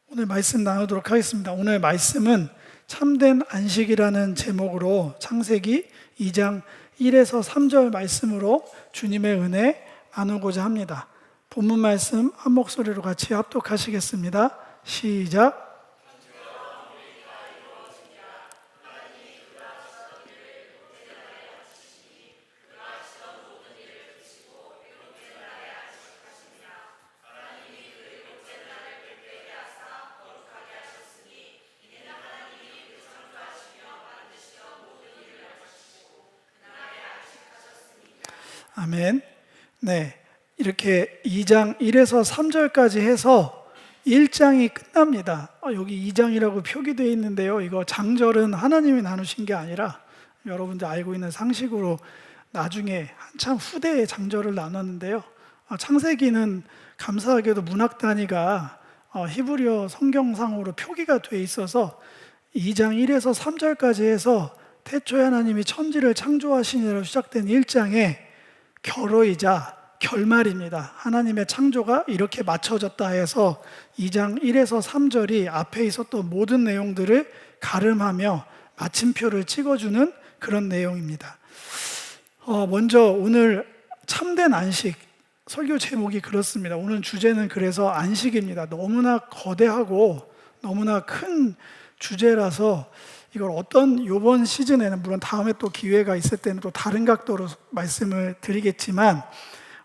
오늘 말씀 나누도록 하겠습니다. 오늘 말씀은 참된 안식이라는 제목으로 창세기 2장 1에서 3절 말씀으로 주님의 은혜 나누고자 합니다. 본문 말씀 한 목소리로 같이 합독하시겠습니다. 시작. 아멘. 네, 이렇게 2장 1에서 3절까지 해서 1장이 끝납니다. 여기 2장이라고 표기되어 있는데요, 이거 장절은 하나님이 나누신 게 아니라 여러분들 알고 있는 상식으로 나중에 한참 후대에 장절을 나눴는데요, 창세기는 감사하게도 문학 단위가 히브리어 성경상으로 표기가 되어 있어서 2장 1에서 3절까지 해서 태초에 하나님이 천지를 창조하시니로 시작된 1장에 결어이자 결말입니다. 하나님의 창조가 이렇게 맞춰졌다 해서 2장 1에서 3절이 앞에 있었던 모든 내용들을 가름하며 마침표를 찍어주는 그런 내용입니다. 먼저 오늘 참된 안식, 설교 제목이 그렇습니다. 오늘 주제는 그래서 안식입니다. 너무나 거대하고 너무나 큰 주제라서 이걸 이번 시즌에는 물론 다음에 또 기회가 있을 때는 또 다른 각도로 말씀을 드리겠지만,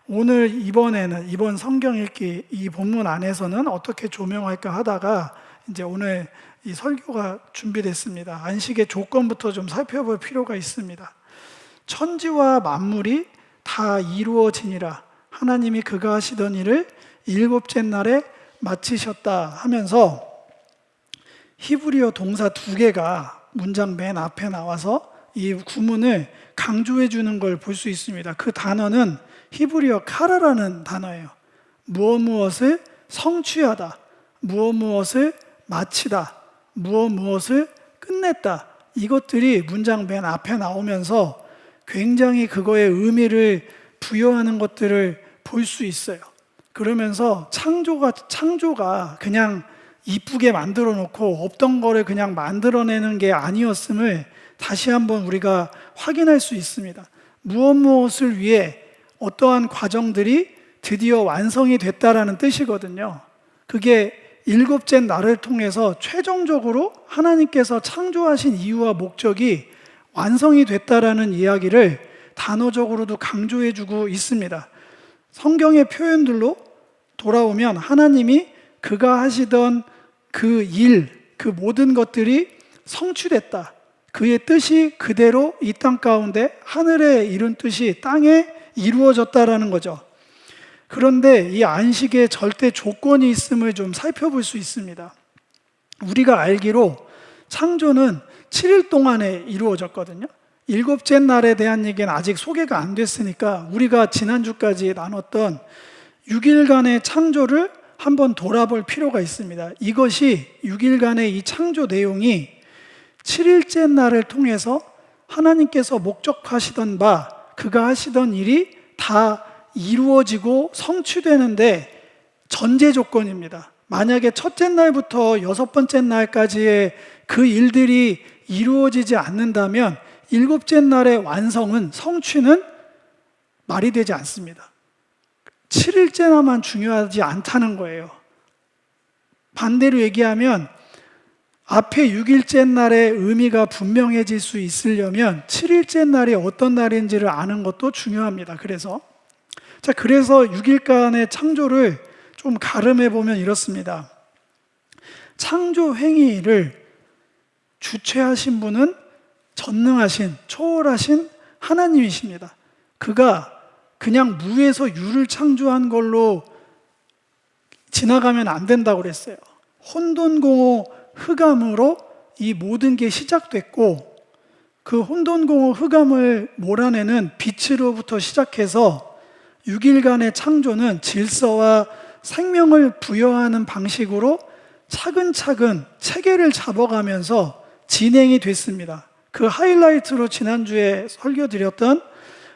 오늘 이번 성경 읽기 이 본문 안에서는 어떻게 조명할까 하다가 이제 오늘 이 설교가 준비됐습니다. 안식의 조건부터 좀 살펴볼 필요가 있습니다. 천지와 만물이 다 이루어지니라 하나님이 그가 하시던 일을 일곱째 날에 마치셨다 하면서 히브리어 동사 2개가 문장 맨 앞에 나와서 이 구문을 강조해 주는 걸 볼 수 있습니다. 그 단어는 히브리어 카라라는 단어예요. 무엇을 성취하다, 무엇을 마치다, 무엇을 끝냈다, 이것들이 문장 맨 앞에 나오면서 굉장히 그거의 의미를 부여하는 것들을 볼 수 있어요. 그러면서 창조가 그냥 이쁘게 만들어 놓고 없던 거를 그냥 만들어내는 게 아니었음을 다시 한번 우리가 확인할 수 있습니다. 무엇을 위해 어떠한 과정들이 드디어 완성이 됐다라는 뜻이거든요. 그게 일곱째 날을 통해서 최종적으로 하나님께서 창조하신 이유와 목적이 완성이 됐다라는 이야기를 단어적으로도 강조해주고 있습니다. 성경의 표현들로 돌아오면 하나님이 그가 하시던 그 일, 그 모든 것들이 성취됐다. 그의 뜻이 그대로 이 땅 가운데 하늘에 이룬 뜻이 땅에 이루어졌다라는 거죠. 그런데 이 안식의 절대 조건이 있음을 좀 살펴볼 수 있습니다. 우리가 알기로 창조는 7일 동안에 이루어졌거든요. 일곱째 날에 대한 얘기는 아직 소개가 안 됐으니까 우리가 지난주까지 나눴던 6일간의 창조를 한번 돌아볼 필요가 있습니다. 이것이 6일간의 이 창조 내용이 7일째 날을 통해서 하나님께서 목적하시던 바, 그가 하시던 일이 다 이루어지고 성취되는데 전제 조건입니다. 만약에 첫째 날부터 6번째 날까지의 그 일들이 이루어지지 않는다면 7째 날의 완성은, 성취는 말이 되지 않습니다. 7일째나만 중요하지 않다는 거예요. 반대로 얘기하면 앞에 6일째 날의 의미가 분명해질 수 있으려면 7일째 날이 어떤 날인지를 아는 것도 중요합니다. 그래서 6일간의 창조를 좀 가름해 보면 이렇습니다. 창조 행위를 주체하신 분은 전능하신, 초월하신 하나님이십니다. 그가 그냥 무에서 유를 창조한 걸로 지나가면 안 된다고 그랬어요. 혼돈공허 흑암으로 이 모든 게 시작됐고, 그 혼돈공허 흑암을 몰아내는 빛으로부터 시작해서 6일간의 창조는 질서와 생명을 부여하는 방식으로 차근차근 체계를 잡아가면서 진행이 됐습니다. 그 하이라이트로 지난주에 설교드렸던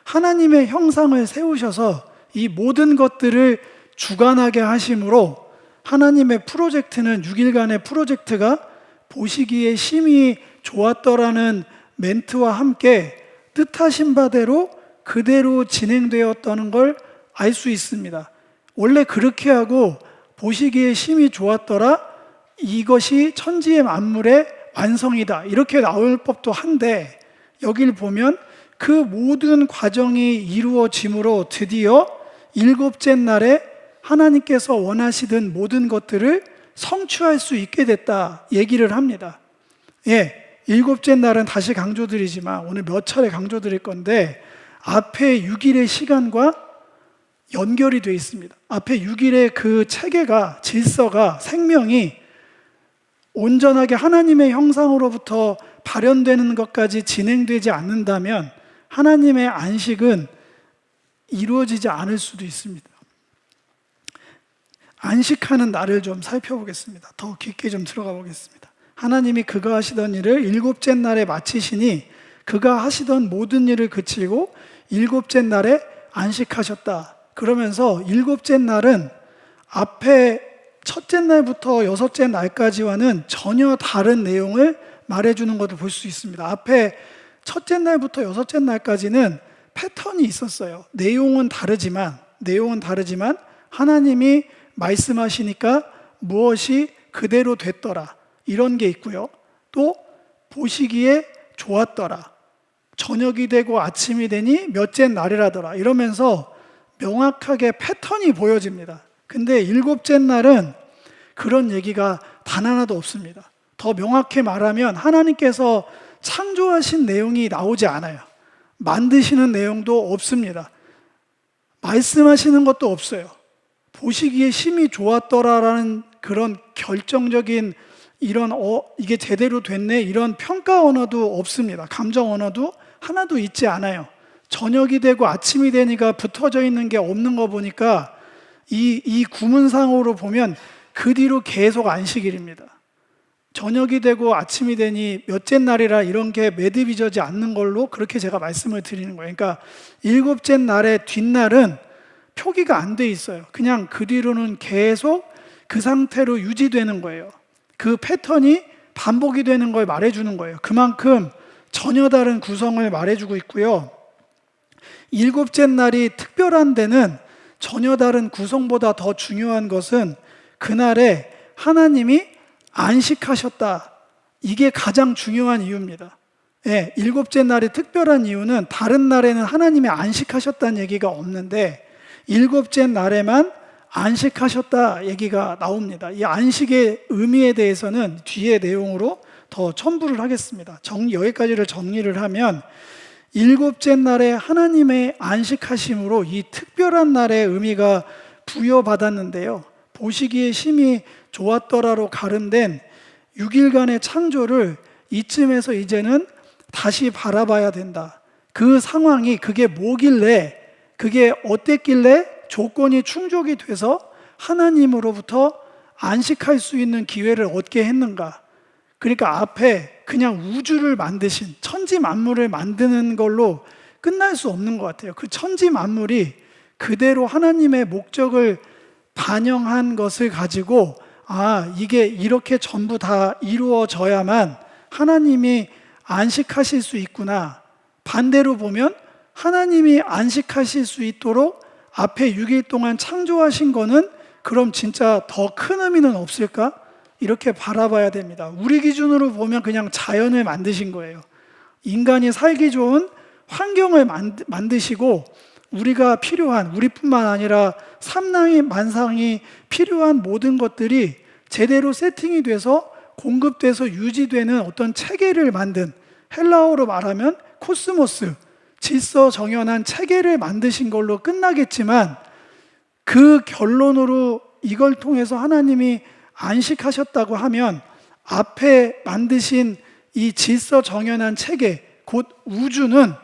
하나님의 형상을 세우셔서 이 모든 것들을 주관하게 하심으로 하나님의 프로젝트는 6일간의 프로젝트가 보시기에 심히 좋았더라는 멘트와 함께 뜻하신 바대로 그대로 진행되었다는 걸 알 수 있습니다. 원래 그렇게 하고 보시기에 심히 좋았더라, 이것이 천지의 만물의 완성이다, 이렇게 나올 법도 한데, 여길 보면 그 모든 과정이 이루어짐으로 드디어 일곱째 날에 하나님께서 원하시던 모든 것들을 성취할 수 있게 됐다 얘기를 합니다. 일곱째 날은 다시 강조드리지만 오늘 몇 차례 강조드릴 건데, 앞에 6일의 시간과 연결이 되어 있습니다. 앞에 6일의 그 체계가, 질서가, 생명이 온전하게 하나님의 형상으로부터 발현되는 것까지 진행되지 않는다면 하나님의 안식은 이루어지지 않을 수도 있습니다. 안식하는 날을 좀 살펴보겠습니다. 더 깊게 좀 들어가 보겠습니다. 하나님이 그가 하시던 일을 일곱째 날에 마치시니 그가 하시던 모든 일을 그치고 일곱째 날에 안식하셨다. 그러면서 일곱째 날은 앞에 첫째 날부터 여섯째 날까지와는 전혀 다른 내용을 말해주는 것을 볼 수 있습니다. 앞에 첫째 날부터 여섯째 날까지는 패턴이 있었어요. 내용은 다르지만 하나님이 말씀하시니까 무엇이 그대로 됐더라, 이런 게 있고요. 또 보시기에 좋았더라, 저녁이 되고 아침이 되니 몇째 날이라더라, 이러면서 명확하게 패턴이 보여집니다. 근데 일곱째 날은 그런 얘기가 단 하나도 없습니다. 더 명확히 말하면 하나님께서 창조하신 내용이 나오지 않아요. 만드시는 내용도 없습니다. 말씀하시는 것도 없어요. 보시기에 심히 좋았더라라는 그런 결정적인 이런 이게 제대로 됐네, 이런 평가 언어도 없습니다. 감정 언어도 하나도 있지 않아요. 저녁이 되고 아침이 되니까 붙어져 있는 게 없는 거 보니까 이 구문상으로 보면 그 뒤로 계속 안식일입니다. 저녁이 되고 아침이 되니 몇째 날이라 이런 게 매듭이지 않는 걸로 그렇게 제가 말씀을 드리는 거예요. 그러니까 일곱째 날의 뒷날은 표기가 안 돼 있어요. 그냥 그 뒤로는 계속 그 상태로 유지되는 거예요. 그 패턴이 반복이 되는 걸 말해주는 거예요. 그만큼 전혀 다른 구성을 말해주고 있고요. 일곱째 날이 특별한 데는 전혀 다른 구성보다 더 중요한 것은 그날에 하나님이 안식하셨다, 이게 가장 중요한 이유입니다. 일곱째 날이 특별한 이유는 다른 날에는 하나님이 안식하셨다는 얘기가 없는데 일곱째 날에만 안식하셨다 얘기가 나옵니다. 이 안식의 의미에 대해서는 뒤에 내용으로 더 첨부를 하겠습니다. 여기까지를 정리를 하면 일곱째 날에 하나님의 안식하심으로 이 특별한 날의 의미가 부여받았는데요. 보시기에 심히 좋았더라로 가름된 6일간의 창조를 이쯤에서 이제는 다시 바라봐야 된다. 그 상황이 그게 뭐길래, 그게 어땠길래 조건이 충족이 돼서 하나님으로부터 안식할 수 있는 기회를 얻게 했는가. 그러니까 앞에 그냥 우주를 만드신, 천지 만물을 만드는 걸로 끝날 수 없는 것 같아요. 그 천지 만물이 그대로 하나님의 목적을 반영한 것을 가지고 이게 이렇게 전부 다 이루어져야만 하나님이 안식하실 수 있구나. 반대로 보면 하나님이 안식하실 수 있도록 앞에 6일 동안 창조하신 거는 그럼 진짜 더 큰 의미는 없을까? 이렇게 바라봐야 됩니다. 우리 기준으로 보면 그냥 자연을 만드신 거예요. 인간이 살기 좋은 환경을 만드시고 우리가 필요한, 우리뿐만 아니라 삼랑이 만상이 필요한 모든 것들이 제대로 세팅이 돼서 공급돼서 유지되는 어떤 체계를 만든, 헬라어로 말하면 코스모스, 질서 정연한 체계를 만드신 걸로 끝나겠지만 그 결론으로 이걸 통해서 하나님이 안식하셨다고 하면 앞에 만드신 이 질서 정연한 체계, 곧 우주는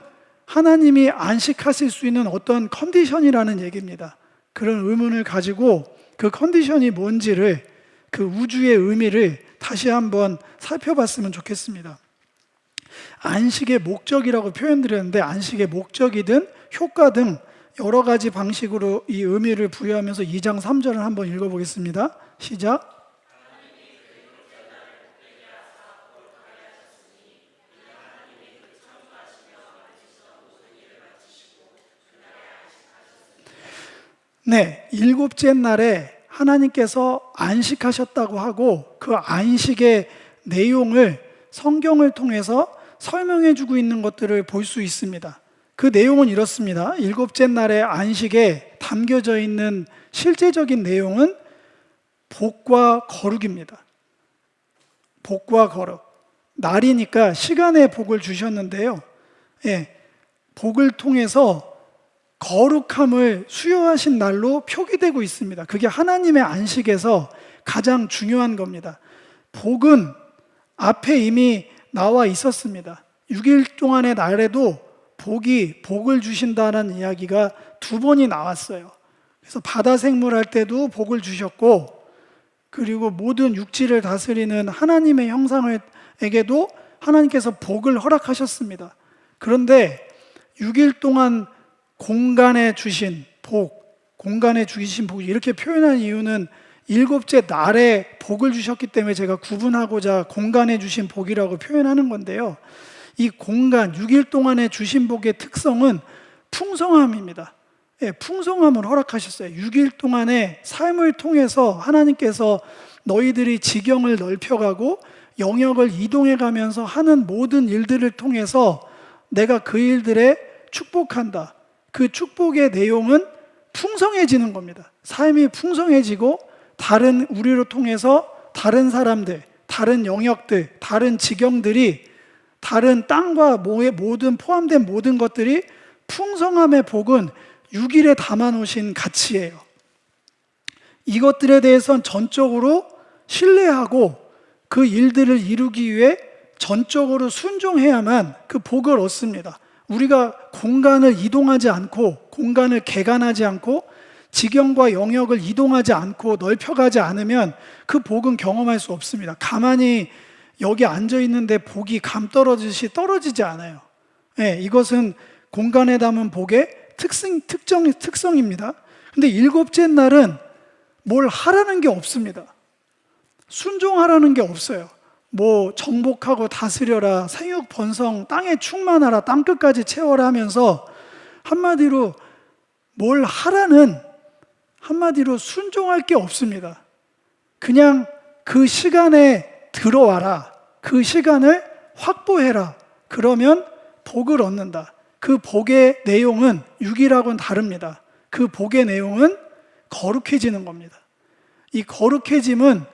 하나님이 안식하실 수 있는 어떤 컨디션이라는 얘기입니다. 그런 의문을 가지고 그 컨디션이 뭔지를, 그 우주의 의미를 다시 한번 살펴봤으면 좋겠습니다. 안식의 목적이라고 표현드렸는데 안식의 목적이든 효과든 여러 가지 방식으로 이 의미를 부여하면서 2장 3절을 한번 읽어보겠습니다. 시작. 네, 일곱째 날에 하나님께서 안식하셨다고 하고 그 안식의 내용을 성경을 통해서 설명해 주고 있는 것들을 볼 수 있습니다. 그 내용은 이렇습니다. 일곱째 날의 안식에 담겨져 있는 실제적인 내용은 복과 거룩입니다. 복과 거룩. 날이니까 시간의 복을 주셨는데요. 예, 복을 통해서 거룩함을 수여하신 날로 표기되고 있습니다. 그게 하나님의 안식에서 가장 중요한 겁니다. 복은 앞에 이미 나와 있었습니다. 6일 동안의 날에도 복을 주신다는 이야기가 2번이 나왔어요. 그래서 바다 생물할 때도 복을 주셨고, 그리고 모든 육지를 다스리는 하나님의 형상에게도 하나님께서 복을 허락하셨습니다. 그런데 6일 동안 공간에 주신 복이 이렇게 표현한 이유는 일곱째 날에 복을 주셨기 때문에 제가 구분하고자 공간에 주신 복이라고 표현하는 건데요. 이 공간, 6일 동안에 주신 복의 특성은 풍성함입니다. 예, 풍성함을 허락하셨어요. 6일 동안의 삶을 통해서 하나님께서 너희들이 지경을 넓혀가고 영역을 이동해가면서 하는 모든 일들을 통해서 내가 그 일들에 축복한다. 그 축복의 내용은 풍성해지는 겁니다. 삶이 풍성해지고 다른 우리를 통해서 다른 사람들, 다른 영역들, 다른 지경들이 다른 땅과 모든 포함된 모든 것들이 풍성함의 복은 6일에 담아놓으신 가치예요. 이것들에 대해서는 전적으로 신뢰하고 그 일들을 이루기 위해 전적으로 순종해야만 그 복을 얻습니다. 우리가 공간을 이동하지 않고 공간을 개간하지 않고 지경과 영역을 이동하지 않고 넓혀가지 않으면 그 복은 경험할 수 없습니다. 가만히 여기 앉아 있는데 복이 감 떨어지듯이 떨어지지 않아요. 네, 이것은 공간에 담은 복의 특성입니다. 근데 일곱째 날은 뭘 하라는 게 없습니다. 순종하라는 게 없어요. 뭐 정복하고 다스려라, 생육 번성, 땅에 충만하라, 땅끝까지 채워라 하면서 한마디로 뭘 하라는, 한마디로 순종할 게 없습니다. 그냥 그 시간에 들어와라, 그 시간을 확보해라. 그러면 복을 얻는다. 그 복의 내용은 6일하고는 다릅니다. 그 복의 내용은 거룩해지는 겁니다. 이 거룩해짐은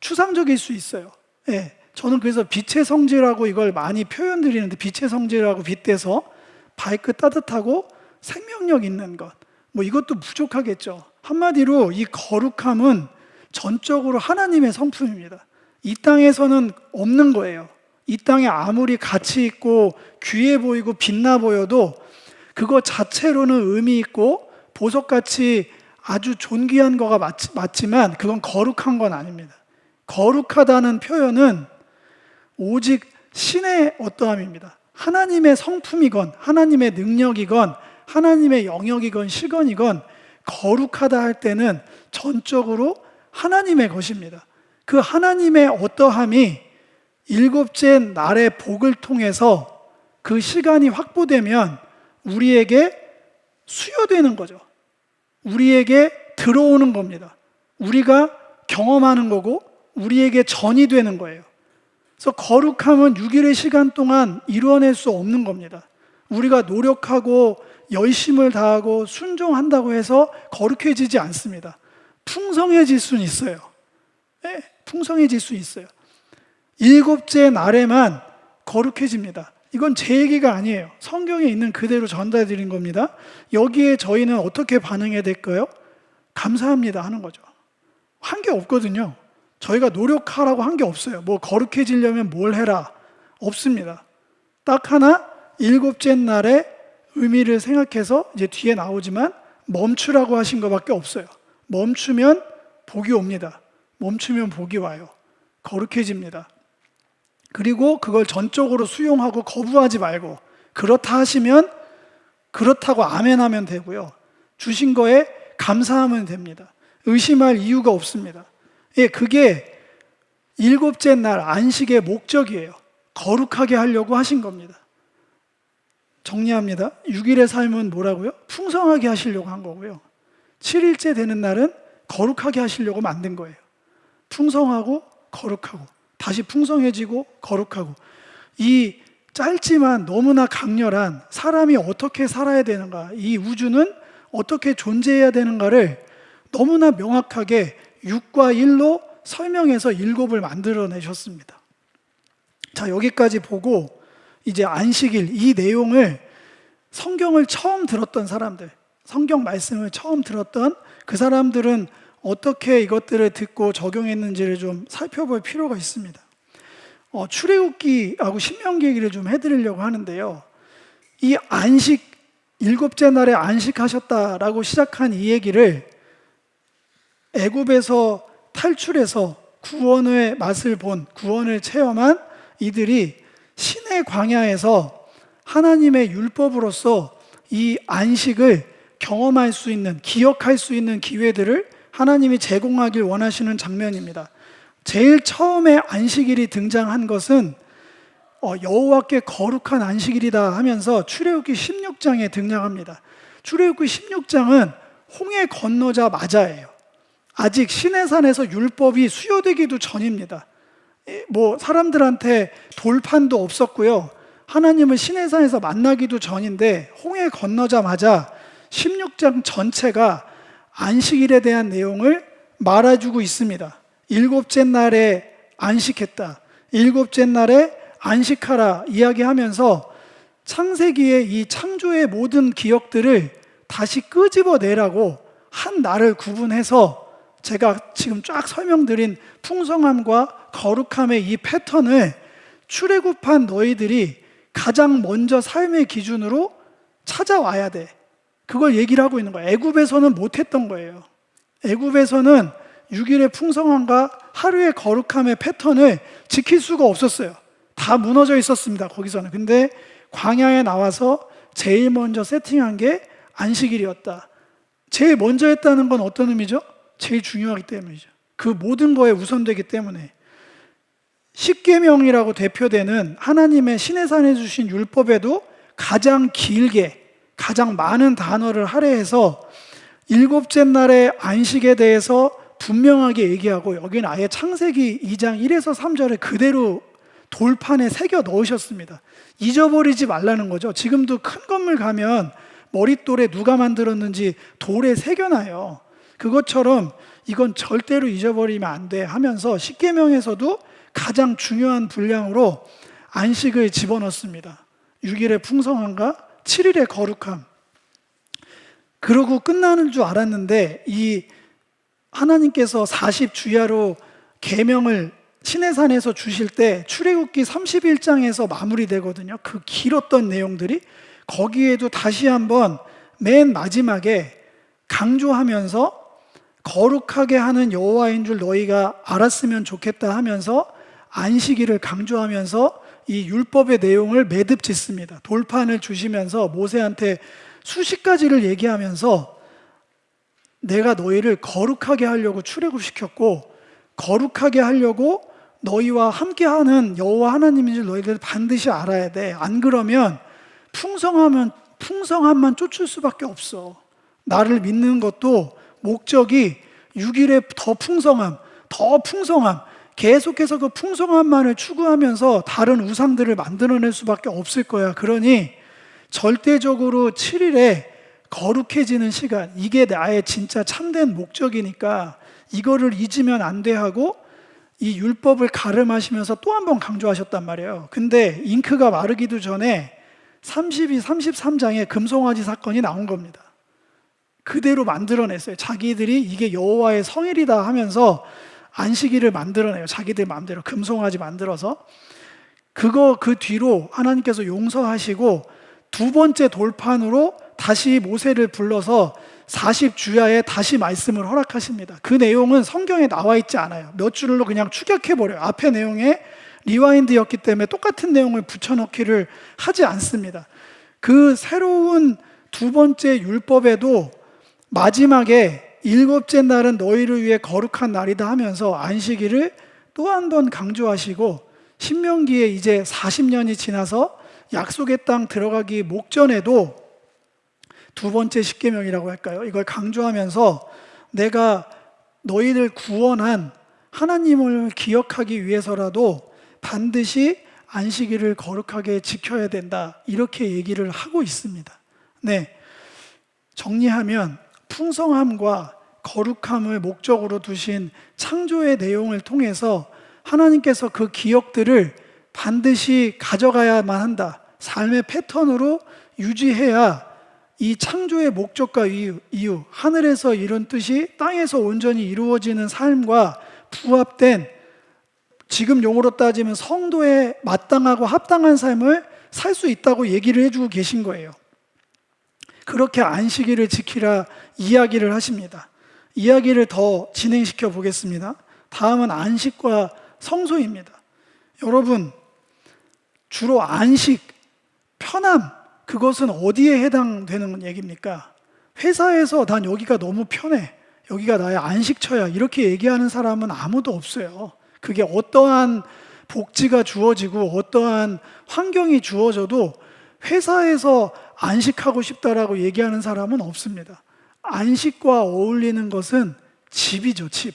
추상적일 수 있어요. 예, 저는 그래서 빛의 성질하고 이걸 많이 표현드리는데, 빛의 성질하고 빗대서 발끝 따뜻하고 생명력 있는 것, 뭐 이것도 부족하겠죠. 한마디로 이 거룩함은 전적으로 하나님의 성품입니다. 이 땅에서는 없는 거예요. 이 땅에 아무리 가치 있고 귀해 보이고 빛나 보여도 그거 자체로는 의미 있고 보석같이 아주 존귀한 거가 맞지만 그건 거룩한 건 아닙니다. 거룩하다는 표현은 오직 신의 어떠함입니다. 하나님의 성품이건 하나님의 능력이건 하나님의 영역이건 시건이건 거룩하다 할 때는 전적으로 하나님의 것입니다. 그 하나님의 어떠함이 일곱째 날의 복을 통해서 그 시간이 확보되면 우리에게 수여되는 거죠. 우리에게 들어오는 겁니다. 우리가 경험하는 거고 우리에게 전이 되는 거예요. 그래서 거룩함은 6일의 시간 동안 이루어낼 수 없는 겁니다. 우리가 노력하고 열심을 다하고 순종한다고 해서 거룩해지지 않습니다. 풍성해질 수는 있어요. 네, 풍성해질 수 있어요. 일곱째 날에만 거룩해집니다. 이건 제 얘기가 아니에요. 성경에 있는 그대로 전달드린 겁니다. 여기에 저희는 어떻게 반응해야 될까요? 감사합니다 하는 거죠. 한 게 없거든요. 저희가 노력하라고 한 게 없어요. 뭐 거룩해지려면 뭘 해라. 없습니다. 딱 하나, 일곱째 날의 의미를 생각해서 이제 뒤에 나오지만 멈추라고 하신 것밖에 없어요. 멈추면 복이 옵니다. 멈추면 복이 와요. 거룩해집니다. 그리고 그걸 전적으로 수용하고 거부하지 말고, 그렇다 하시면 그렇다고 아멘하면 되고요. 주신 거에 감사하면 됩니다. 의심할 이유가 없습니다. 예, 그게 일곱째 날 안식의 목적이에요. 거룩하게 하려고 하신 겁니다. 정리합니다. 6일의 삶은 뭐라고요? 풍성하게 하시려고 한 거고요. 7일째 되는 날은 거룩하게 하시려고 만든 거예요. 풍성하고 거룩하고 다시 풍성해지고 거룩하고, 이 짧지만 너무나 강렬한 사람이 어떻게 살아야 되는가, 이 우주는 어떻게 존재해야 되는가를 너무나 명확하게 6과 1로 설명해서 7을 만들어내셨습니다. 자, 여기까지 보고 이제 안식일 이 내용을 성경을 처음 들었던 사람들, 성경 말씀을 처음 들었던 그 사람들은 어떻게 이것들을 듣고 적용했는지를 좀 살펴볼 필요가 있습니다. 출애굽기하고 신명기 얘기를 좀 해드리려고 하는데요. 이 안식, 일곱째 날에 안식하셨다라고 시작한 이 얘기를 애굽에서 탈출해서 구원의 맛을 본, 구원을 체험한 이들이 신의 광야에서 하나님의 율법으로서 이 안식을 경험할 수 있는, 기억할 수 있는 기회들을 하나님이 제공하길 원하시는 장면입니다. 제일 처음에 안식일이 등장한 것은 여호와께 거룩한 안식일이다 하면서 출애굽기 16장에 등장합니다. 출애굽기 16장은 홍해 건너자마자예요. 아직 시내산에서 율법이 수요되기도 전입니다. 뭐 사람들한테 돌판도 없었고요. 하나님을 시내산에서 만나기도 전인데 홍해 건너자마자 16장 전체가 안식일에 대한 내용을 말해주고 있습니다. 일곱째 날에 안식했다, 일곱째 날에 안식하라 이야기하면서 창세기의 이 창조의 모든 기억들을 다시 끄집어내라고 한 날을 구분해서 제가 지금 쫙 설명드린 풍성함과 거룩함의 이 패턴을 출애굽한 너희들이 가장 먼저 삶의 기준으로 찾아와야 돼, 그걸 얘기를 하고 있는 거예요. 애굽에서는 못했던 거예요. 애굽에서는 6일의 풍성함과 하루의 거룩함의 패턴을 지킬 수가 없었어요. 다 무너져 있었습니다, 거기서는. 근데 광야에 나와서 제일 먼저 세팅한 게 안식일이었다. 제일 먼저 했다는 건 어떤 의미죠? 제일 중요하기 때문이죠. 그 모든 거에 우선되기 때문에. 십계명이라고 대표되는 하나님의 시내산에 주신 율법에도 가장 길게, 가장 많은 단어를 할애해서 일곱째 날의 안식에 대해서 분명하게 얘기하고, 여기는 아예 창세기 2장 1에서 3절에 그대로 돌판에 새겨 넣으셨습니다. 잊어버리지 말라는 거죠. 지금도 큰 건물 가면 머릿돌에 누가 만들었는지 돌에 새겨놔요. 그것처럼 이건 절대로 잊어버리면 안 돼 하면서 십계명에서도 가장 중요한 분량으로 안식을 집어넣습니다. 6일의 풍성함과 7일의 거룩함. 그러고 끝나는 줄 알았는데 이 하나님께서 40주야로 계명을 시내산에서 주실 때 출애굽기 31장에서 마무리되거든요. 그 길었던 내용들이 거기에도 다시 한번 맨 마지막에 강조하면서 거룩하게 하는 여호와인 줄 너희가 알았으면 좋겠다 하면서 안식일을 강조하면서 이 율법의 내용을 매듭 짓습니다. 돌판을 주시면서 모세한테 수십 가지를 얘기하면서 내가 너희를 거룩하게 하려고 출애굽시켰고, 거룩하게 하려고 너희와 함께하는 여호와 하나님인 줄 너희들 반드시 알아야 돼. 안 그러면 풍성함만 쫓을 수밖에 없어. 나를 믿는 것도 목적이 6일의 더 풍성함, 계속해서 그 풍성함만을 추구하면서 다른 우상들을 만들어낼 수밖에 없을 거야. 그러니 절대적으로 7일에 거룩해지는 시간, 이게 나의 진짜 참된 목적이니까 이거를 잊으면 안 돼 하고 이 율법을 가름하시면서 또 한 번 강조하셨단 말이에요. 근데 잉크가 마르기도 전에 32, 33장에 금송아지 사건이 나온 겁니다. 그대로 만들어냈어요. 자기들이 이게 여호와의 성일이다 하면서 안식일을 만들어내요. 자기들 마음대로 금송아지 만들어서. 그 뒤로 하나님께서 용서하시고 두 번째 돌판으로 다시 모세를 불러서 40주야에 다시 말씀을 허락하십니다. 그 내용은 성경에 나와 있지 않아요. 몇 줄로 그냥 축약해버려요. 앞에 내용에 리와인드였기 때문에 똑같은 내용을 붙여넣기를 하지 않습니다. 그 새로운 두 번째 율법에도 마지막에 일곱째 날은 너희를 위해 거룩한 날이다 하면서 안식일을 또 한 번 강조하시고, 신명기에 이제 40년이 지나서 약속의 땅 들어가기 목전에도 두 번째 십계명이라고 할까요? 이걸 강조하면서 내가 너희를 구원한 하나님을 기억하기 위해서라도 반드시 안식일을 거룩하게 지켜야 된다, 이렇게 얘기를 하고 있습니다. 네, 정리하면 풍성함과 거룩함을 목적으로 두신 창조의 내용을 통해서 하나님께서 그 기억들을 반드시 가져가야만 한다, 삶의 패턴으로 유지해야 이 창조의 목적과 이유, 하늘에서 이룬 뜻이 땅에서 온전히 이루어지는 삶과 부합된, 지금 용어로 따지면 성도에 마땅하고 합당한 삶을 살 수 있다고 얘기를 해주고 계신 거예요. 그렇게 안식일을 지키라 이야기를 하십니다. 이야기를 더 진행시켜 보겠습니다. 다음은 안식과 성소입니다. 여러분, 주로 안식, 편함, 그것은 어디에 해당되는 얘기입니까? 회사에서 난 여기가 너무 편해, 여기가 나의 안식처야, 이렇게 얘기하는 사람은 아무도 없어요. 그게 어떠한 복지가 주어지고 어떠한 환경이 주어져도 회사에서 안식하고 싶다라고 얘기하는 사람은 없습니다. 안식과 어울리는 것은 집이죠, 집.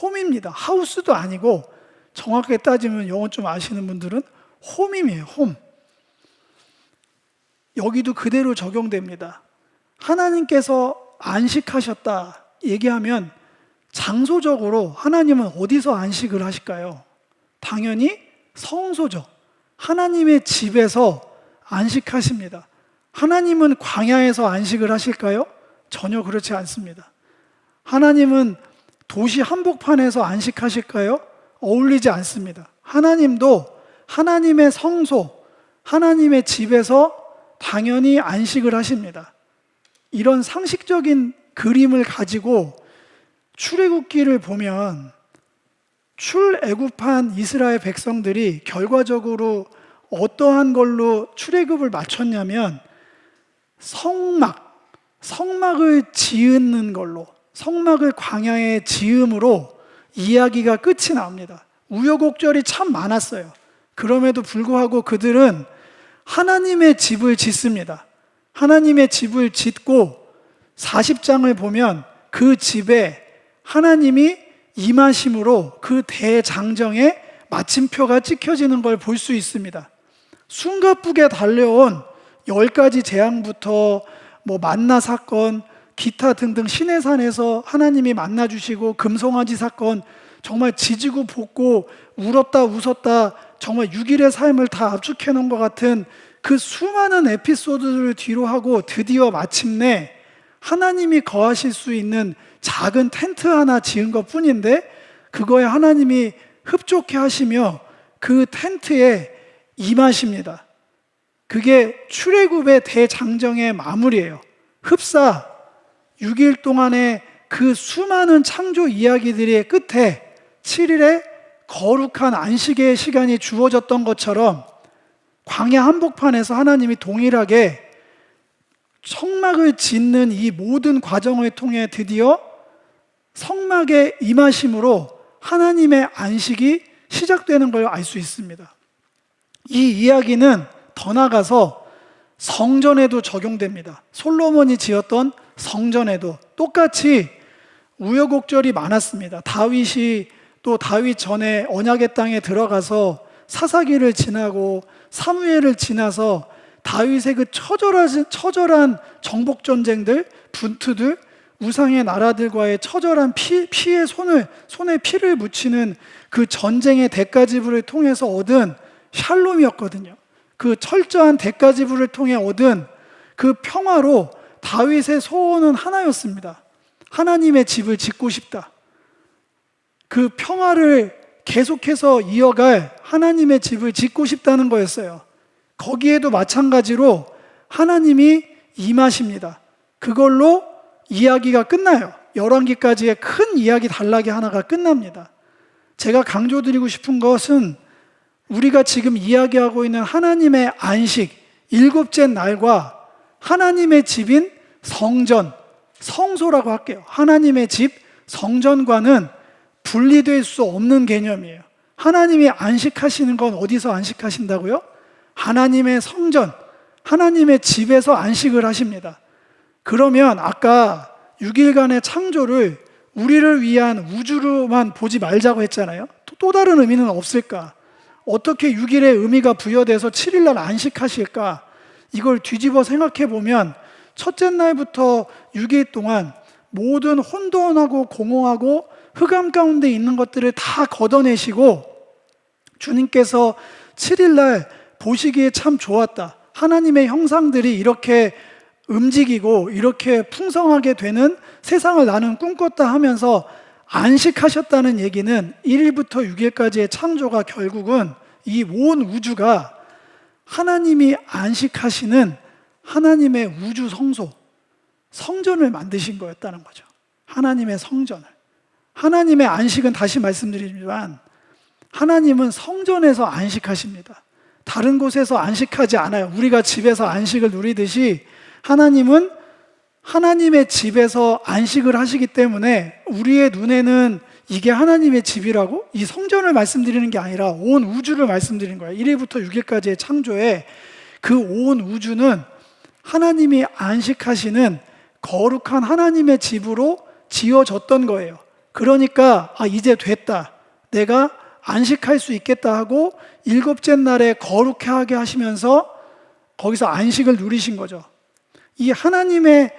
홈입니다. 하우스도 아니고, 정확하게 따지면 영어 좀 아시는 분들은 홈임이에요, 홈. 여기도 그대로 적용됩니다. 하나님께서 안식하셨다 얘기하면 장소적으로 하나님은 어디서 안식을 하실까요? 당연히 성소죠. 하나님의 집에서 안식하십니다. 하나님은 광야에서 안식을 하실까요? 전혀 그렇지 않습니다. 하나님은 도시 한복판에서 안식하실까요? 어울리지 않습니다. 하나님도 하나님의 성소, 하나님의 집에서 당연히 안식을 하십니다. 이런 상식적인 그림을 가지고 출애굽기를 보면 출애굽한 이스라엘 백성들이 결과적으로 어떠한 걸로 출애굽을 마쳤냐면 성막을 지은 걸로, 성막을 광야에 지음으로 이야기가 끝이 납니다. 우여곡절이 참 많았어요. 그럼에도 불구하고 그들은 하나님의 집을 짓습니다. 하나님의 집을 짓고 40장을 보면 그 집에 하나님이 임하심으로 그 대장정에 마침표가 찍혀지는 걸 볼 수 있습니다. 숨가쁘게 달려온 10가지 재앙부터 만나 사건, 기타 등등 시내산에서 하나님이 만나주시고 금송아지 사건, 정말 지지고 볶고 울었다 웃었다 정말 6일의 삶을 다 압축해 놓은 것 같은 그 수많은 에피소드를 뒤로 하고 드디어 마침내 하나님이 거하실 수 있는 작은 텐트 하나 지은 것 뿐인데 그거에 하나님이 흡족해 하시며 그 텐트에 임하십니다. 그게 출애굽의 대장정의 마무리예요. 흡사 6일 동안의 그 수많은 창조 이야기들의 끝에 7일에 거룩한 안식의 시간이 주어졌던 것처럼 광야 한복판에서 하나님이 동일하게 성막을 짓는 이 모든 과정을 통해 드디어 성막에 임하심으로 하나님의 안식이 시작되는 걸 알 수 있습니다. 이 이야기는 더 나아가서 성전에도 적용됩니다. 솔로몬이 지었던 성전에도 똑같이 우여곡절이 많았습니다. 다윗이 또 다윗 전에 언약의 땅에 들어가서 사사기를 지나고 사무엘을 지나서 다윗의 그 처절한 정복 전쟁들, 분투들, 우상의 나라들과의 처절한 피의 손에 피를 묻히는 그 전쟁의 대가지불을 통해서 얻은 샬롬이었거든요. 그 철저한 대가지불을 통해 얻은 그 평화로 다윗의 소원은 하나였습니다. 하나님의 집을 짓고 싶다. 그 평화를 계속해서 이어갈 하나님의 집을 짓고 싶다는 거였어요. 거기에도 마찬가지로 하나님이 임하십니다. 그걸로 이야기가 끝나요. 열왕기까지의 큰 이야기 단락이 하나가 끝납니다. 제가 강조드리고 싶은 것은 우리가 지금 이야기하고 있는 하나님의 안식, 7째 날과 하나님의 집인 성전, 성소라고 할게요. 하나님의 집, 성전과는 분리될 수 없는 개념이에요. 하나님이 안식하시는 건 어디서 안식하신다고요? 하나님의 성전, 하나님의 집에서 안식을 하십니다. 그러면 아까 6일간의 창조를 우리를 위한 우주로만 보지 말자고 했잖아요. 또 다른 의미는 없을까? 어떻게 6일의 의미가 부여돼서 7일날 안식하실까? 이걸 뒤집어 생각해 보면 첫째 날부터 6일 동안 모든 혼돈하고 공허하고 흑암 가운데 있는 것들을 다 걷어내시고 주님께서 7일날 보시기에 참 좋았다. 하나님의 형상들이 이렇게 움직이고 이렇게 풍성하게 되는 세상을 나는 꿈꿨다 하면서 안식하셨다는 얘기는 1일부터 6일까지의 창조가 결국은 이 온 우주가 하나님이 안식하시는 하나님의 우주 성소, 성전을 만드신 거였다는 거죠. 하나님의 성전을. 하나님의 안식은 다시 말씀드리지만 하나님은 성전에서 안식하십니다. 다른 곳에서 안식하지 않아요. 우리가 집에서 안식을 누리듯이 하나님은 하나님의 집에서 안식을 하시기 때문에 우리의 눈에는 이게 하나님의 집이라고? 이 성전을 말씀드리는 게 아니라 온 우주를 말씀드리는 거예요. 1일부터 6일까지의 창조에 그 온 우주는 하나님이 안식하시는 거룩한 하나님의 집으로 지어졌던 거예요. 그러니까 이제 됐다. 내가 안식할 수 있겠다 하고 7째 날에 거룩하게 하시면서 거기서 안식을 누리신 거죠. 이 하나님의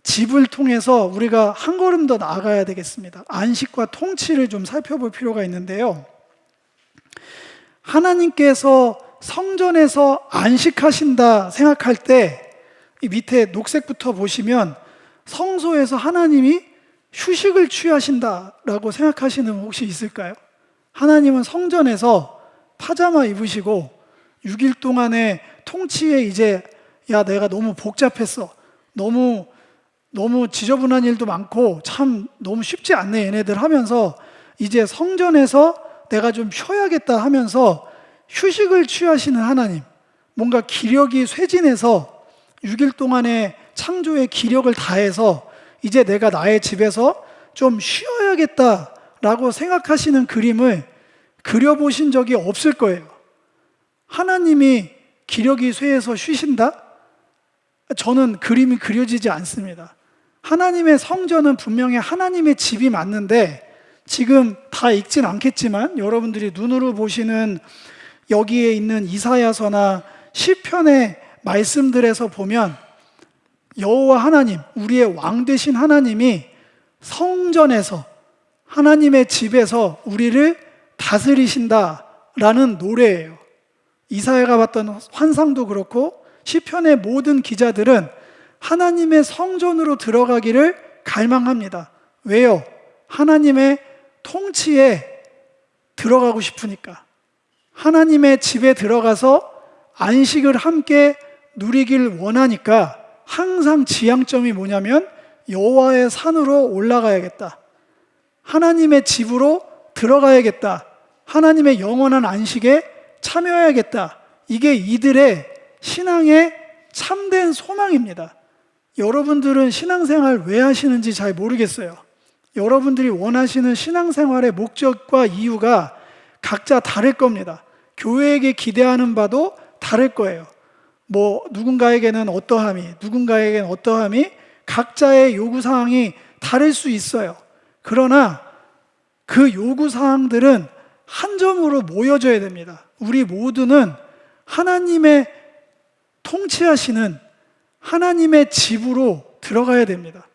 집을 통해서 우리가 한 걸음 더 나아가야 되겠습니다. 안식과 통치를 좀 살펴볼 필요가 있는데요. 하나님께서 성전에서 안식하신다 생각할 때 이 밑에 녹색부터 보시면 성소에서 하나님이 휴식을 취하신다라고 생각하시는 분 혹시 있을까요? 하나님은 성전에서 파자마 입으시고 6일 동안의 통치에 이제 내가 너무 복잡했어. 너무 지저분한 일도 많고 참 너무 쉽지 않네 얘네들 하면서 이제 성전에서 내가 좀 쉬어야겠다 하면서 휴식을 취하시는 하나님. 뭔가 기력이 쇠진해서 6일 동안의 창조의 기력을 다해서 이제 내가 나의 집에서 좀 쉬어야겠다라고 생각하시는 그림을 그려보신 적이 없을 거예요. 하나님이 기력이 쇠해서 쉬신다? 저는 그림이 그려지지 않습니다. 하나님의 성전은 분명히 하나님의 집이 맞는데 지금 다 읽진 않겠지만 여러분들이 눈으로 보시는 여기에 있는 이사야서나 시편의 말씀들에서 보면 여호와 하나님, 우리의 왕 되신 하나님이 성전에서 하나님의 집에서 우리를 다스리신다라는 노래예요. 이사야가 봤던 환상도 그렇고 시편의 모든 기자들은 하나님의 성전으로 들어가기를 갈망합니다. 왜요? 하나님의 통치에 들어가고 싶으니까. 하나님의 집에 들어가서 안식을 함께 누리길 원하니까 항상 지향점이 뭐냐면 여호와의 산으로 올라가야겠다. 하나님의 집으로 들어가야겠다. 하나님의 영원한 안식에 참여해야겠다. 이게 이들의 신앙의 참된 소망입니다. 여러분들은 신앙생활 왜 하시는지 잘 모르겠어요. 여러분들이 원하시는 신앙생활의 목적과 이유가 각자 다를 겁니다. 교회에게 기대하는 바도 다를 거예요. 누군가에게는 어떠함이, 누군가에게는 어떠함이 각자의 요구사항이 다를 수 있어요. 그러나 그 요구사항들은 한 점으로 모여져야 됩니다. 우리 모두는 하나님의 통치하시는 하나님의 집으로 들어가야 됩니다.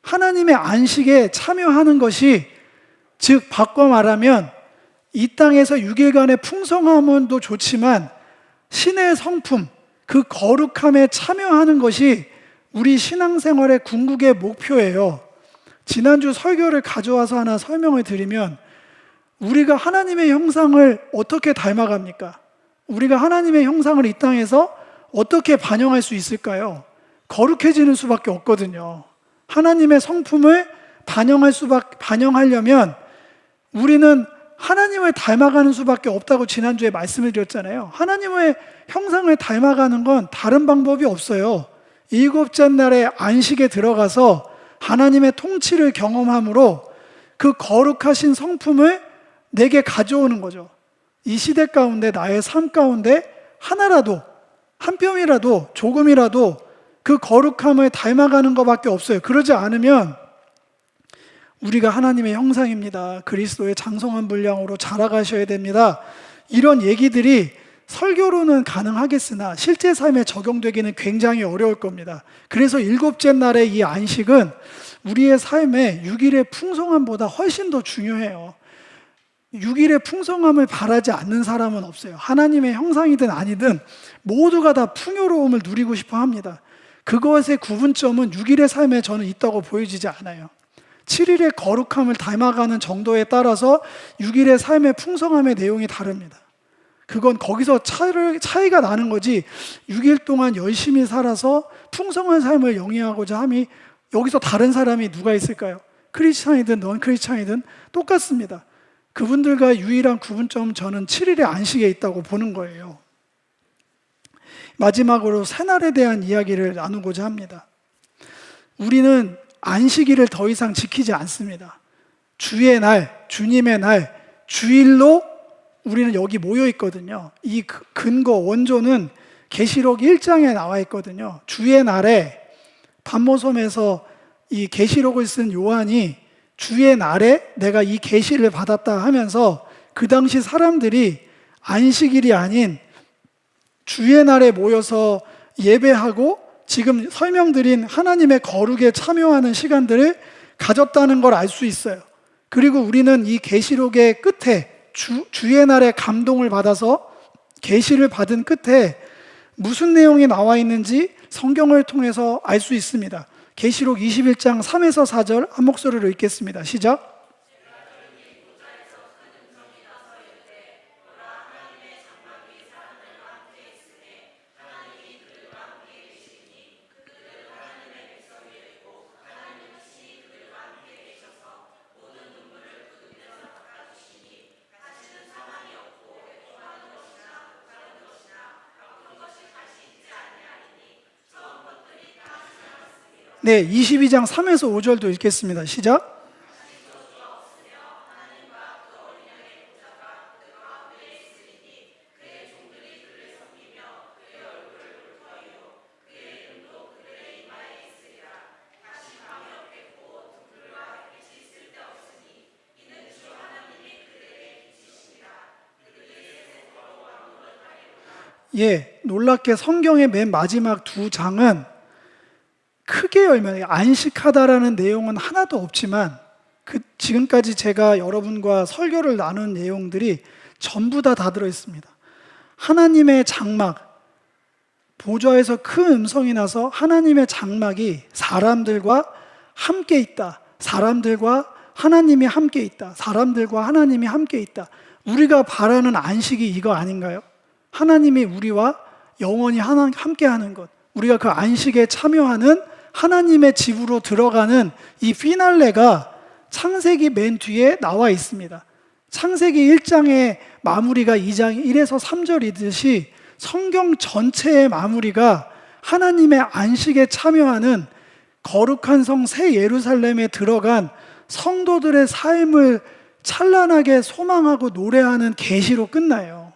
하나님의 안식에 참여하는 것이, 즉 바꿔 말하면 이 땅에서 6일간의 풍성함도 좋지만 신의 성품, 그 거룩함에 참여하는 것이 우리 신앙생활의 궁극의 목표예요. 지난주 설교를 가져와서 하나 설명을 드리면, 우리가 하나님의 형상을 어떻게 닮아갑니까? 우리가 하나님의 형상을 이 땅에서 어떻게 반영할 수 있을까요? 거룩해지는 수밖에 없거든요. 하나님의 성품을 반영하려면 우리는 하나님을 닮아가는 수밖에 없다고 지난주에 말씀을 드렸잖아요. 하나님의 형상을 닮아가는 건 다른 방법이 없어요. 일곱째 날에 안식에 들어가서 하나님의 통치를 경험함으로 그 거룩하신 성품을 내게 가져오는 거죠. 이 시대 가운데 나의 삶 가운데 하나라도, 한 뼘이라도, 조금이라도 그 거룩함을 닮아가는 것밖에 없어요. 그러지 않으면 우리가 하나님의 형상입니다. 그리스도의 장성한 분량으로 자라가셔야 됩니다. 이런 얘기들이 설교로는 가능하겠으나 실제 삶에 적용되기는 굉장히 어려울 겁니다. 그래서 일곱째 날의 이 안식은 우리의 삶에 6일의 풍성함보다 훨씬 더 중요해요. 6일의 풍성함을 바라지 않는 사람은 없어요. 하나님의 형상이든 아니든 모두가 다 풍요로움을 누리고 싶어 합니다. 그것의 구분점은 6일의 삶에 저는 있다고 보여지지 않아요. 7일의 거룩함을 닮아가는 정도에 따라서 6일의 삶의 풍성함의 내용이 다릅니다. 그건 거기서 차이가 나는 거지 6일 동안 열심히 살아서 풍성한 삶을 영위하고자 함이 여기서 다른 사람이 누가 있을까요? 크리스찬이든 넌 크리스찬이든 똑같습니다. 그분들과 유일한 구분점은 저는 7일의 안식에 있다고 보는 거예요. 마지막으로 새날에 대한 이야기를 나누고자 합니다. 우리는 안식일을 더 이상 지키지 않습니다. 주의 날, 주님의 날, 주일로 우리는 여기 모여 있거든요. 이 근거, 원조는 계시록 1장에 나와 있거든요. 주의 날에 반모섬에서 이 계시록을 쓴 요한이 주의 날에 내가 이 계시를 받았다 하면서 그 당시 사람들이 안식일이 아닌 주의 날에 모여서 예배하고 지금 설명드린 하나님의 거룩에 참여하는 시간들을 가졌다는 걸 알 수 있어요. 그리고 우리는 이 계시록의 끝에 주의 날에 감동을 받아서 계시를 받은 끝에 무슨 내용이 나와 있는지 성경을 통해서 알 수 있습니다. 계시록 21장 3에서 4절 한 목소리로 읽겠습니다. 시작. 네, 22장 3에서 5절도 읽겠습니다. 시작. 예, 놀랍게 성경의 맨 마지막 두 장은 크게 열면 안식하다라는 내용은 하나도 없지만 지금까지 제가 여러분과 설교를 나눈 내용들이 전부 다 들어있습니다. 하나님의 장막, 보좌에서 큰 음성이 나서 하나님의 장막이 사람들과 함께 있다. 사람들과 하나님이 함께 있다. 사람들과 하나님이 함께 있다. 우리가 바라는 안식이 이거 아닌가요? 하나님이 우리와 영원히 함께 하는 것, 우리가 그 안식에 참여하는 하나님의 집으로 들어가는 이 피날레가 창세기 맨 뒤에 나와 있습니다. 창세기 1장의 마무리가 2장 1에서 3절이듯이 성경 전체의 마무리가 하나님의 안식에 참여하는 거룩한 성 새 예루살렘에 들어간 성도들의 삶을 찬란하게 소망하고 노래하는 계시로 끝나요.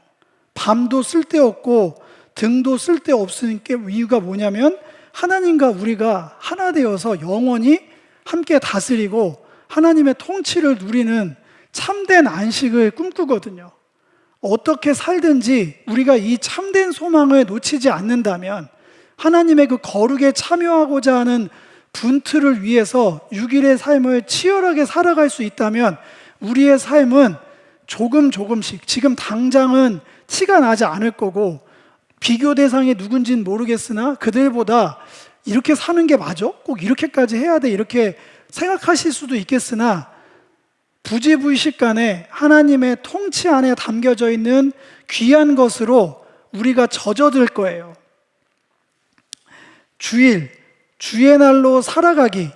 밤도 쓸데없고 등도 쓸데없으니까 이유가 뭐냐면 하나님과 우리가 하나 되어서 영원히 함께 다스리고 하나님의 통치를 누리는 참된 안식을 꿈꾸거든요. 어떻게 살든지 우리가 이 참된 소망을 놓치지 않는다면 하나님의 그 거룩에 참여하고자 하는 분투를 위해서 6일의 삶을 치열하게 살아갈 수 있다면 우리의 삶은 조금씩 지금 당장은 티가 나지 않을 거고 비교 대상이 누군지는 모르겠으나 그들보다 이렇게 사는 게 맞아? 꼭 이렇게까지 해야 돼? 이렇게 생각하실 수도 있겠으나 부지불식간에 하나님의 통치 안에 담겨져 있는 귀한 것으로 우리가 젖어들 거예요. 주일, 주의 날로 살아가기,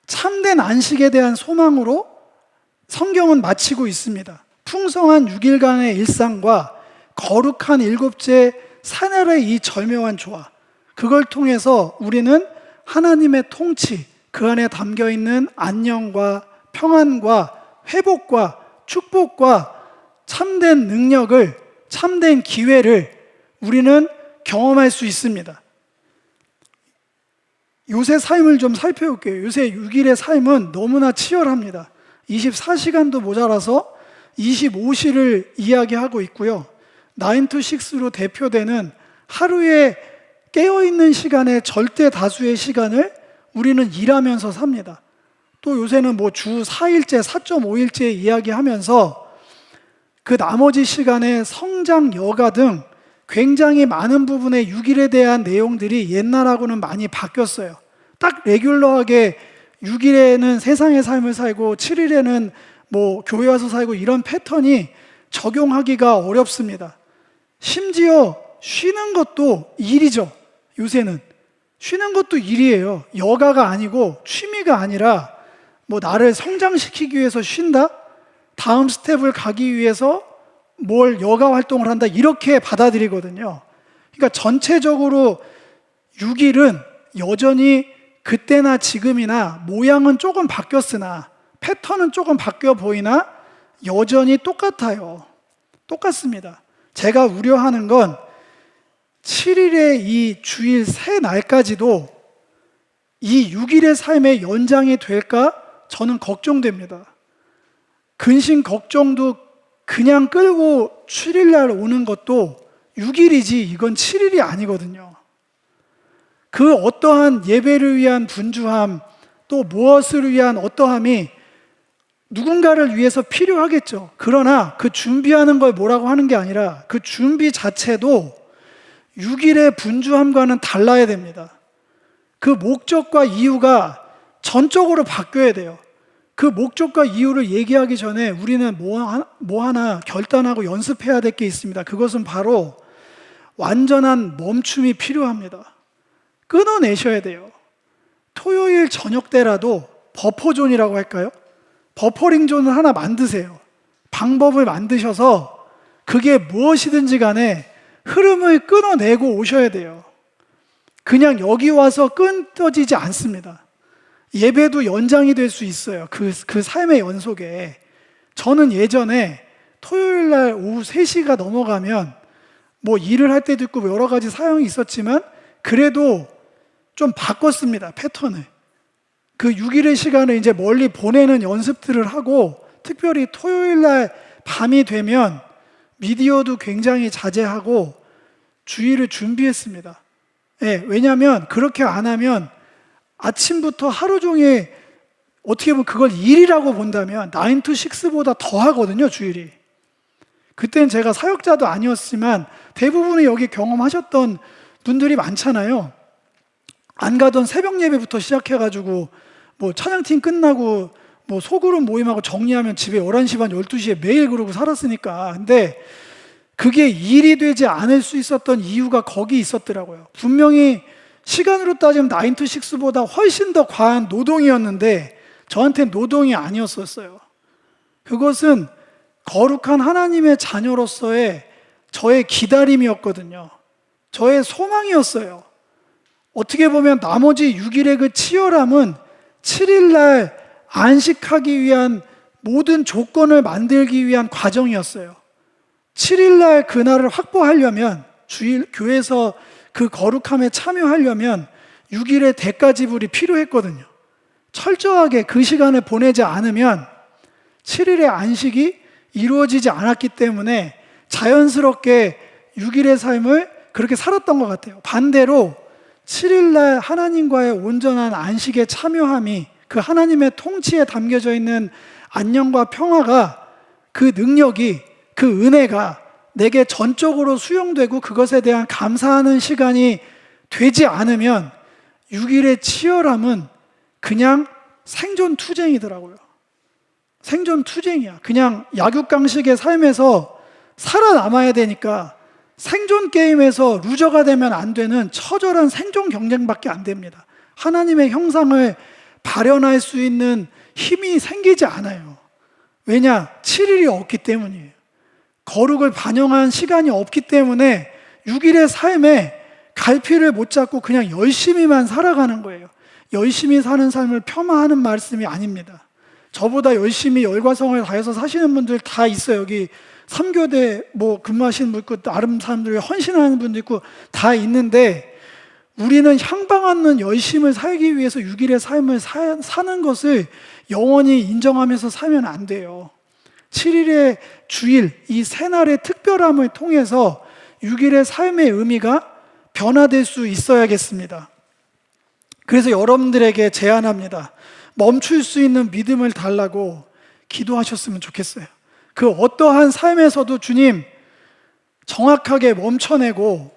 참된 안식에 대한 소망으로 성경은 마치고 있습니다. 풍성한 6일간의 일상과 거룩한 일곱째 사날의 이 절묘한 조화, 그걸 통해서 우리는 하나님의 통치, 그 안에 담겨 있는 안녕과 평안과 회복과 축복과 참된 능력을, 참된 기회를 우리는 경험할 수 있습니다. 요새 삶을 좀 살펴볼게요. 요새 6일의 삶은 너무나 치열합니다. 24시간도 모자라서 25시를 이야기하고 있고요. 9 to 6로 대표되는 하루에 깨어있는 시간의 절대 다수의 시간을 우리는 일하면서 삽니다. 또 요새는 뭐 주 4일째, 4.5일째 이야기하면서 그 나머지 시간에 성장 여가 등 굉장히 많은 부분의 6일에 대한 내용들이 옛날하고는 많이 바뀌었어요. 딱 레귤러하게 6일에는 세상의 삶을 살고 7일에는 뭐 교회 와서 살고 이런 패턴이 적용하기가 어렵습니다. 심지어 쉬는 것도 일이죠. 요새는 쉬는 것도 일이에요. 여가가 아니고 취미가 아니라 뭐 나를 성장시키기 위해서 쉰다? 다음 스텝을 가기 위해서 뭘 여가 활동을 한다? 이렇게 받아들이거든요. 그러니까 전체적으로 6일은 여전히 그때나 지금이나 모양은 조금 바뀌었으나 패턴은 조금 바뀌어 보이나 여전히 똑같아요. 똑같습니다. 제가 우려하는 건 7일의 이 주일 새 날까지도 이 6일의 삶의 연장이 될까? 저는 걱정됩니다. 근심 걱정도 그냥 끌고 7일날 오는 것도 6일이지 이건 7일이 아니거든요. 그 어떠한 예배를 위한 분주함, 또 무엇을 위한 어떠함이 누군가를 위해서 필요하겠죠. 그러나 그 준비하는 걸 뭐라고 하는 게 아니라 그 준비 자체도 6일의 분주함과는 달라야 됩니다. 그 목적과 이유가 전적으로 바뀌어야 돼요. 그 목적과 이유를 얘기하기 전에 우리는 뭐 하나 결단하고 연습해야 될 게 있습니다. 그것은 바로 완전한 멈춤이 필요합니다. 끊어내셔야 돼요. 토요일 저녁 때라도 버퍼존이라고 할까요? 버퍼링 존을 하나 만드세요. 방법을 만드셔서 그게 무엇이든지 간에 흐름을 끊어내고 오셔야 돼요. 그냥 여기 와서 끊어지지 않습니다. 예배도 연장이 될 수 있어요. 그 삶의 연속에. 저는 예전에 토요일 날 오후 3시가 넘어가면 뭐 일을 할 때도 있고 여러 가지 사정이 있었지만 그래도 좀 바꿨습니다. 패턴을. 그 6일의 시간을 이제 멀리 보내는 연습들을 하고 특별히 토요일 날 밤이 되면 미디어도 굉장히 자제하고 주일을 준비했습니다. 네, 왜냐하면 그렇게 안 하면 아침부터 하루 종일 어떻게 보면 그걸 일이라고 본다면 9 to 6보다 더 하거든요, 주일이. 그때는 제가 사역자도 아니었지만 대부분이 여기 경험하셨던 분들이 많잖아요. 안 가던 새벽 예배부터 시작해가지고 뭐 찬양팀 끝나고 뭐 소그룹 모임하고 정리하면 집에 11시 반, 12시에 매일 그러고 살았으니까. 근데 그게 일이 되지 않을 수 있었던 이유가 거기 있었더라고요. 분명히 시간으로 따지면 9 to 6보다 훨씬 더 과한 노동이었는데 저한테는 노동이 아니었었어요. 그것은 거룩한 하나님의 자녀로서의 저의 기다림이었거든요. 저의 소망이었어요. 어떻게 보면 나머지 6일의 그 치열함은 7일날 안식하기 위한 모든 조건을 만들기 위한 과정이었어요. 7일날 그날을 확보하려면 주일 교회에서 그 거룩함에 참여하려면 6일의 대가 지불이 필요했거든요. 철저하게 그 시간을 보내지 않으면 7일의 안식이 이루어지지 않았기 때문에 자연스럽게 6일의 삶을 그렇게 살았던 것 같아요. 반대로 7일날 하나님과의 온전한 안식에 참여함이 그 하나님의 통치에 담겨져 있는 안녕과 평화가 그 능력이 그 은혜가 내게 전적으로 수용되고 그것에 대한 감사하는 시간이 되지 않으면 6일의 치열함은 그냥 생존 투쟁이더라고요. 생존 투쟁이야. 그냥 약육강식의 삶에서 살아남아야 되니까 생존 게임에서 루저가 되면 안 되는 처절한 생존 경쟁밖에 안 됩니다. 하나님의 형상을 발현할 수 있는 힘이 생기지 않아요. 왜냐? 7일이 없기 때문이에요. 거룩을 반영한 시간이 없기 때문에 6일의 삶에 갈피를 못 잡고 그냥 열심히만 살아가는 거예요. 열심히 사는 삶을 폄하하는 말씀이 아닙니다. 저보다 열심히 열과 성을 다해서 사시는 분들 다 있어요. 여기 3교대 뭐 근무하시는 분 있고 다른 사람들 헌신하는 분도 있고 다 있는데, 우리는 향방 없는 열심을 살기 위해서 6일의 삶을 사는 것을 영원히 인정하면서 살면 안 돼요. 7일의 주일, 이 새날의 특별함을 통해서 6일의 삶의 의미가 변화될 수 있어야겠습니다. 그래서 여러분들에게 제안합니다. 멈출 수 있는 믿음을 달라고 기도하셨으면 좋겠어요. 그 어떠한 삶에서도 주님, 정확하게 멈춰내고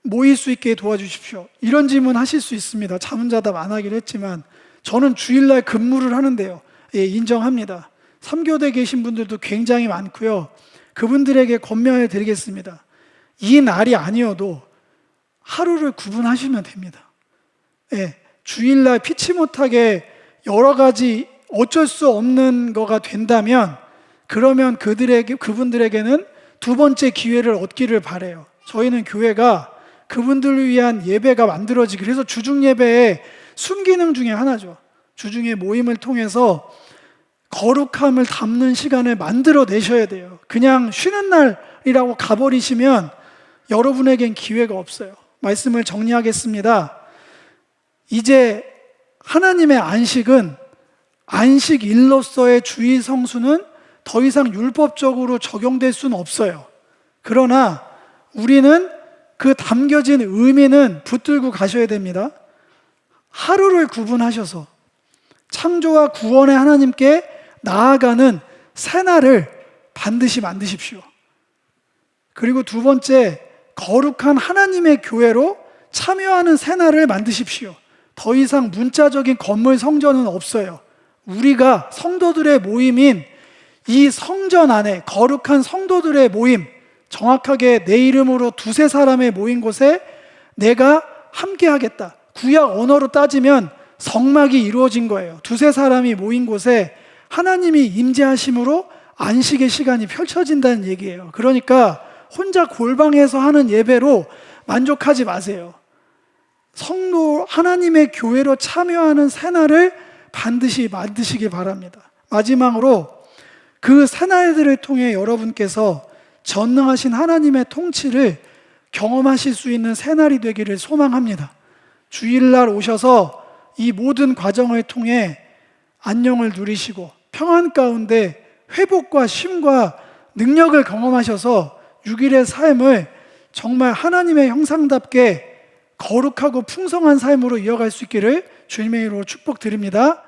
모일 수 있게 도와주십시오. 이런 질문 하실 수 있습니다. 자문자답 안 하기로 했지만 저는 주일날 근무를 하는데요. 예, 인정합니다. 3교대 계신 분들도 굉장히 많고요. 그분들에게 권면을 드리겠습니다. 이 날이 아니어도 하루를 구분하시면 됩니다. 예, 주일날 피치 못하게 여러 가지 어쩔 수 없는 거가 된다면, 그러면 그분들에게는 두 번째 기회를 얻기를 바라요. 저희는 교회가 그분들을 위한 예배가 만들어지기, 그래서 주중 예배의 순기능 중에 하나죠. 주중의 모임을 통해서 거룩함을 담는 시간을 만들어 내셔야 돼요. 그냥 쉬는 날이라고 가버리시면 여러분에겐 기회가 없어요. 말씀을 정리하겠습니다. 이제 하나님의 안식은, 안식일로서의 주일 성수는 더 이상 율법적으로 적용될 수는 없어요. 그러나 우리는 그 담겨진 의미는 붙들고 가셔야 됩니다. 하루를 구분하셔서 창조와 구원의 하나님께 나아가는 새날을 반드시 만드십시오. 그리고 두 번째, 거룩한 하나님의 교회로 참여하는 새날을 만드십시오. 더 이상 문자적인 건물 성전은 없어요. 우리가 성도들의 모임인 이 성전 안에, 거룩한 성도들의 모임, 정확하게 내 이름으로 두세 사람의 모인 곳에 내가 함께 하겠다. 구약 언어로 따지면 성막이 이루어진 거예요. 두세 사람이 모인 곳에 하나님이 임재하심으로 안식의 시간이 펼쳐진다는 얘기예요. 그러니까 혼자 골방에서 하는 예배로 만족하지 마세요. 성도 하나님의 교회로 참여하는 새날을 반드시 만드시기 바랍니다. 마지막으로 그 새날들을 통해 여러분께서 전능하신 하나님의 통치를 경험하실 수 있는 새날이 되기를 소망합니다. 주일날 오셔서 이 모든 과정을 통해 안녕을 누리시고 평안 가운데 회복과 쉼과 능력을 경험하셔서 6일의 삶을 정말 하나님의 형상답게 거룩하고 풍성한 삶으로 이어갈 수 있기를 주님의 이름으로 축복드립니다.